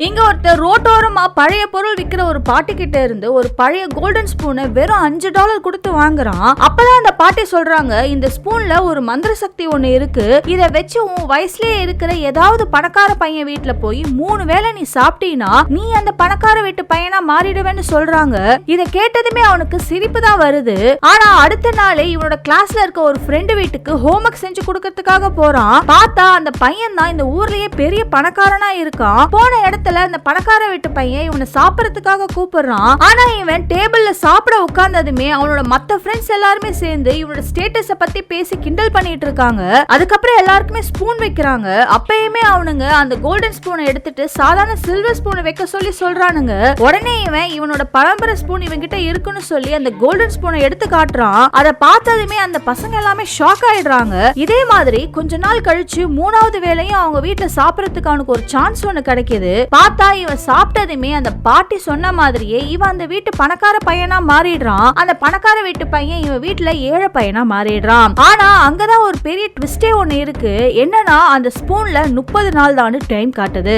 இங்க ஒருத்தர் ரோட்டோரமா பழைய பொருள் விக்கிற ஒரு பாட்டி கிட்ட இருந்து ஒரு பழைய கோல்டன் ஸ்பூனை வெறும் $5 கொடுத்து வாங்குறான். அப்பதான் அந்த பாட்டி சொல்றாங்க, இந்த ஸ்பூன்ல ஒரு மந்திர சக்தி ஒண்ணு இருக்கு, இத வச்சு உன் வயசுலயே இருக்கிற ஏதாவது பணக்கார பையன் வீட்டுல போய் 3 வேளை நீ சாப்பிட்டீனா நீ அந்த பணக்கார வீட்டு பையனா மாறிடுவேன்னு சொல்றாங்க. இத கேட்டதுமே அவனுக்கு சிரிப்பு தான் வருது. ஆனா அடுத்த நாளே இவனோட கிளாஸ்ல இருக்க ஒரு ஃப்ரெண்டு வீட்டுக்கு ஹோம்வொர்க் செஞ்சு கொடுக்கறதுக்காக போறான். பார்த்தா அந்த பையன் தான் இந்த ஊர்லயே பெரிய பணக்காரனா இருக்கான். போன இடத்துல அந்த பணக்கார வீட்டு பையன் இவனை சாப்பிடறதுக்காக கூப்பிடுறான். ஆனா இவன் டேபிள்ல சாப்பிட உட்கார்ந்ததுமே அவனோட மத்த ஃப்ரெண்ட்ஸ் எல்லாருமே சேர்ந்து இவனோட ஸ்டேட்டஸ பத்தி பேசி கிண்டல் பண்ணிட்டு இருக்காங்க. அதுக்கப்புறம் எல்லாருக்குமே ஸ்பூன் வைக்கிறாங்க. அப்பயுமே அவனுங்க அந்த கோல்டன் ஸ்பூனை எடுத்துட்டு சாதாரண சில்வர் ஸ்பூனை வைக்க சொல்லி சொல்றானுங்க. உடனே இவனோட பரம்பரை ஸ்பூன் இவன்கிட்ட இருக்குன்னு சொல்லி அந்த கோல்டன் ஸ்பூனை எடுத்து காட்டுறான். அதை பார்த்ததுமே அந்த பசங்க எல்லாமே ஷாக் ஆயிடுறாங்க. இதே மாதிரி கொஞ்ச நாள் கழிச்சு 3வது வேளையும் அவங்க வீட்டுல சாப்பிடறதுக்கு அவனுக்கு ஒரு சான்ஸ் ஒண்ணு கிடைக்குது. பார்த்தா இவன் சாப்பிட்டதுமே அந்த பாட்டி சொன்ன மாதிரியே இவன் அந்த வீட்டு பணக்கார பையனா மாறிடுறான். அந்த பணக்கார வீட்டு பையன் இவன் வீட்டுல ஏழை பையனா மாறிடுறான். ஆனா அங்கதான் ஒரு பெரிய ட்விஸ்டே ஒண்ணு இருக்கு. என்னன்னா அந்த ஸ்பூன்ல 30 நாள் தான் டைம் காட்டுது.